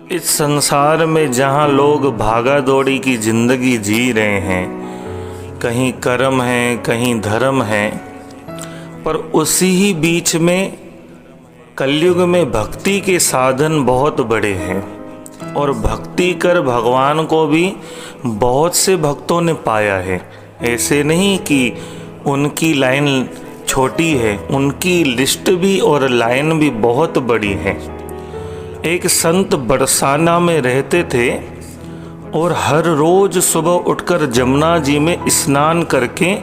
इस संसार में जहाँ लोग भागा दौड़ी की ज़िंदगी जी रहे हैं, कहीं कर्म है कहीं धर्म है, पर उसी ही बीच में कलयुग में भक्ति के साधन बहुत बड़े हैं और भक्ति कर भगवान को भी बहुत से भक्तों ने पाया है। ऐसे नहीं कि उनकी लाइन छोटी है, उनकी लिस्ट भी और लाइन भी बहुत बड़ी है। एक संत बरसाना में रहते थे और हर रोज सुबह उठकर जमुना जी में स्नान करके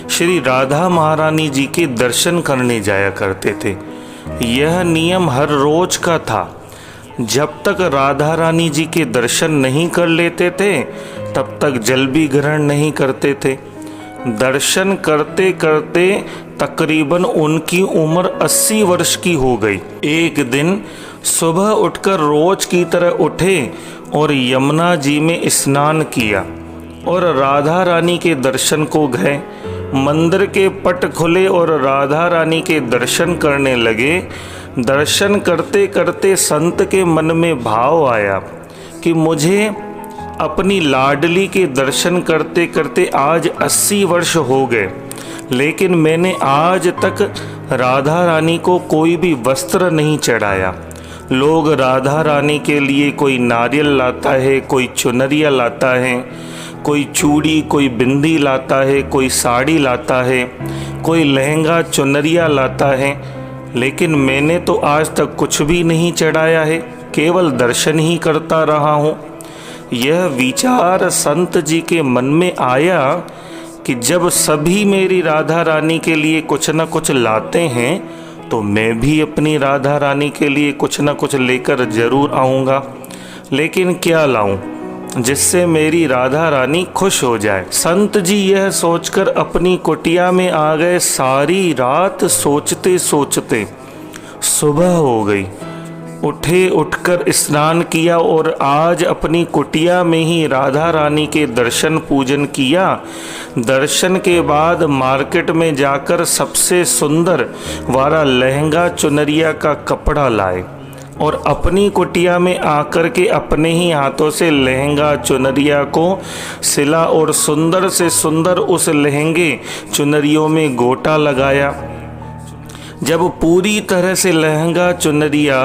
श्री राधा महारानी जी के दर्शन करने जाया करते थे। यह नियम हर रोज का था। जब तक राधा रानी जी के दर्शन नहीं कर लेते थे तब तक जल भी ग्रहण नहीं करते थे। दर्शन करते करते तकरीबन उनकी उम्र 80 वर्ष की हो गई। एक दिन सुबह उठकर रोज की तरह उठे और यमुना जी में स्नान किया और राधा रानी के दर्शन को गए। मंदिर के पट खुले और राधा रानी के दर्शन करने लगे। दर्शन करते करते संत के मन में भाव आया कि मुझे अपनी लाडली के दर्शन करते करते आज 80 वर्ष हो गए, लेकिन मैंने आज तक राधा रानी को कोई भी वस्त्र नहीं चढ़ाया। लोग राधा रानी के लिए कोई नारियल लाता है, कोई चुनरिया लाता है, कोई चूड़ी, कोई बिंदी लाता है, कोई साड़ी लाता है, कोई लहंगा चुनरिया लाता है, लेकिन मैंने तो आज तक कुछ भी नहीं चढ़ाया है, केवल दर्शन ही करता रहा हूँ। यह विचार संत जी के मन में आया कि जब सभी मेरी राधा रानी के लिए कुछ न कुछ लाते हैं तो मैं भी अपनी राधा रानी के लिए कुछ न कुछ लेकर जरूर आऊँगा, लेकिन क्या लाऊं जिससे मेरी राधा रानी खुश हो जाए। संत जी यह सोचकर अपनी कुटिया में आ गए। सारी रात सोचते सोचते सुबह हो गई। उठे, उठकर स्नान किया और आज अपनी कुटिया में ही राधा रानी के दर्शन पूजन किया। दर्शन के बाद मार्केट में जाकर सबसे सुंदर वाला लहंगा चुनरिया का कपड़ा लाए और अपनी कुटिया में आकर के अपने ही हाथों से लहंगा चुनरिया को सिला और सुंदर से सुंदर उस लहंगे चुनरियों में गोटा लगाया। जब पूरी तरह से लहंगा चुनरिया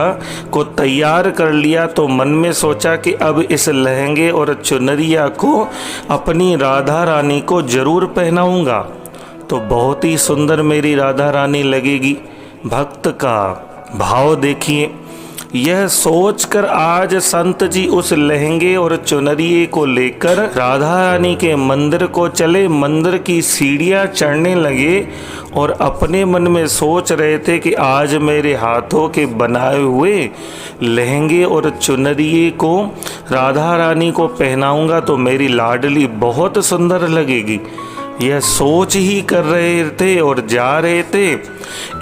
को तैयार कर लिया तो मन में सोचा कि अब इस लहंगे और चुनरिया को अपनी राधा रानी को जरूर पहनाऊंगा तो बहुत ही सुंदर मेरी राधा रानी लगेगी। भक्त का भाव देखिए। यह सोचकर आज संत जी उस लहंगे और चुनरिए को लेकर राधा रानी के मंदिर को चले। मंदिर की सीढ़ियाँ चढ़ने लगे और अपने मन में सोच रहे थे कि आज मेरे हाथों के बनाए हुए लहंगे और चुनरिए को राधा रानी को पहनाऊंगा तो मेरी लाडली बहुत सुंदर लगेगी। यह सोच ही कर रहे थे और जा रहे थे।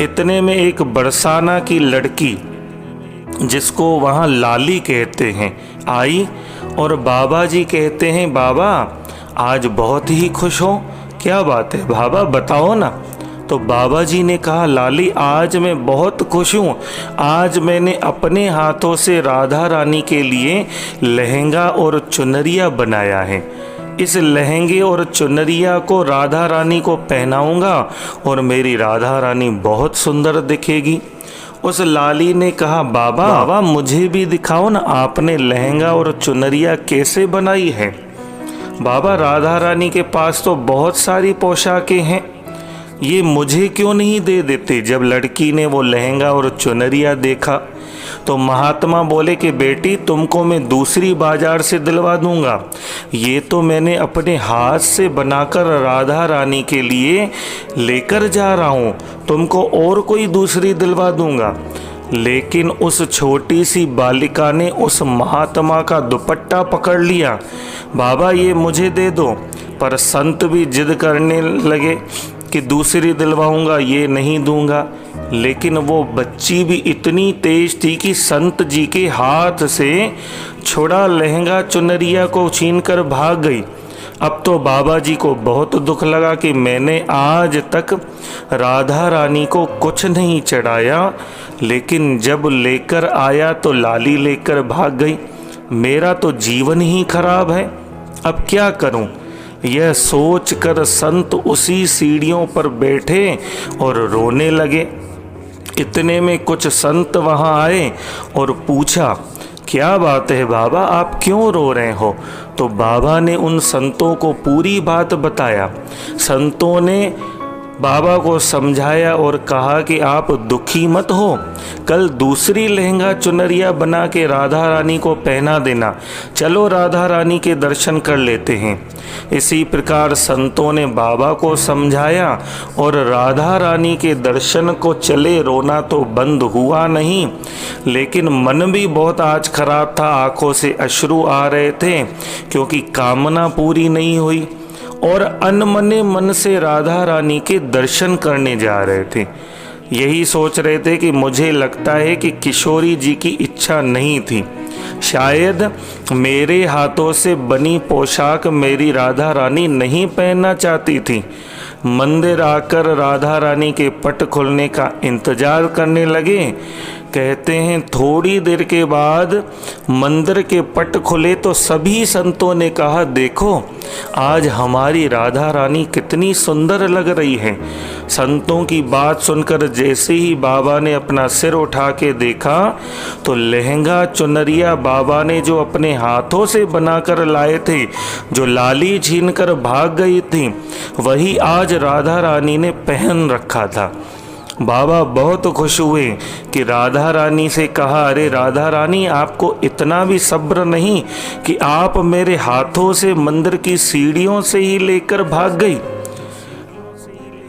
इतने में एक बरसाना की लड़की, जिसको वहाँ लाली कहते हैं, आई और बाबा जी कहते हैं, बाबा आज बहुत ही खुश हो, क्या बात है बाबा बताओ ना। तो बाबा जी ने कहा, लाली आज मैं बहुत खुश हूँ। आज मैंने अपने हाथों से राधा रानी के लिए लहंगा और चुनरिया बनाया है। इस लहंगे और चुनरिया को राधा रानी को पहनाऊंगा और मेरी राधा रानी बहुत सुंदर दिखेगी। उस लाली ने कहा, बाबा मुझे भी दिखाओ ना, आपने लहंगा और चुनरिया कैसे बनाई है। बाबा राधा रानी के पास तो बहुत सारी पोशाकें हैं, ये मुझे क्यों नहीं दे देते। जब लड़की ने वो लहंगा और चुनरिया देखा तो महात्मा बोले कि बेटी तुमको मैं दूसरी बाजार से दिलवा दूंगा, ये तो मैंने अपने हाथ से बनाकर राधा रानी के लिए लेकर जा रहा हूँ, तुमको और कोई दूसरी दिलवा दूंगा। लेकिन उस छोटी सी बालिका ने उस महात्मा का दुपट्टा पकड़ लिया, बाबा ये मुझे दे दो। पर संत भी जिद करने लगे कि दूसरी दिलवाऊंगा, ये नहीं दूंगा। लेकिन वो बच्ची भी इतनी तेज थी कि संत जी के हाथ से छोड़ा लहंगा चुनरिया को छीनकर भाग गई। अब तो बाबा जी को बहुत दुख लगा कि मैंने आज तक राधा रानी को कुछ नहीं चढ़ाया, लेकिन जब लेकर आया तो लाली लेकर भाग गई। मेरा तो जीवन ही खराब है, अब क्या करूं? यह सोचकर संत उसी सीढ़ियों पर बैठे और रोने लगे। इतने में कुछ संत वहां आए और पूछा, क्या बात है बाबा, आप क्यों रो रहे हो? तो बाबा ने उन संतों को पूरी बात बताया। संतों ने बाबा को समझाया और कहा कि आप दुखी मत हो, कल दूसरी लहंगा चुनरिया बना के राधा रानी को पहना देना, चलो राधा रानी के दर्शन कर लेते हैं। इसी प्रकार संतों ने बाबा को समझाया और राधा रानी के दर्शन को चले। रोना तो बंद हुआ नहीं, लेकिन मन भी बहुत आज खराब था, आंखों से अश्रु आ रहे थे क्योंकि कामना पूरी नहीं हुई और अनमने मन से राधा रानी के दर्शन करने जा रहे थे। यही सोच रहे थे कि मुझे लगता है कि किशोरी जी की इच्छा नहीं थी, शायद मेरे हाथों से बनी पोशाक मेरी राधा रानी नहीं पहनना चाहती थी। मंदिर आकर राधा रानी के पट खुलने का इंतजार करने लगे। कहते हैं थोड़ी देर के बाद मंदिर के पट खुले तो सभी संतों ने कहा, देखो आज हमारी राधा रानी कितनी सुंदर लग रही है। संतों की बात सुनकर जैसे ही बाबा ने अपना सिर उठा के देखा तो लहंगा चुनरिया बाबा ने जो अपने हाथों से बनाकर लाए थे, जो लाली छीनकर भाग गई थी, वही आज राधा रानी ने पहन रखा था। बाबा बहुत खुश हुए कि राधा रानी से कहा, अरे राधा रानी, आपको इतना भी सब्र नहीं कि आप मेरे हाथों से मंदिर की सीढ़ियों से ही लेकर भाग गई?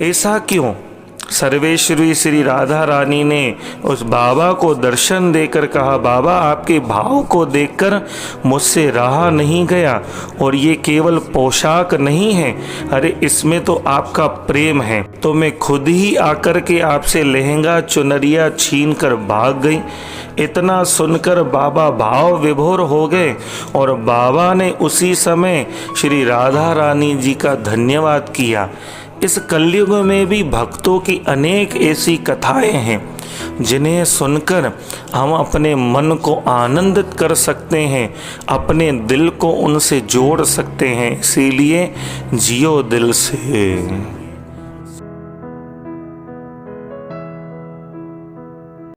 ऐसा क्यों? सर्वेश्वरी श्री राधा रानी ने उस बाबा को दर्शन देकर कहा, बाबा आपके भाव को देखकर मुझसे रहा नहीं गया, और ये केवल पोशाक नहीं है, अरे इसमें तो आपका प्रेम है, तो मैं खुद ही आकर के आपसे लहंगा चुनरिया छीन कर भाग गई। इतना सुनकर बाबा भाव विभोर हो गए और बाबा ने उसी समय श्री राधा रानी जी का धन्यवाद किया। इस कलयुग में भी भक्तों की अनेक ऐसी कथाएं हैं जिन्हें सुनकर हम अपने मन को आनंदित कर सकते हैं, अपने दिल को उनसे जोड़ सकते हैं। इसीलिए जियो दिल से।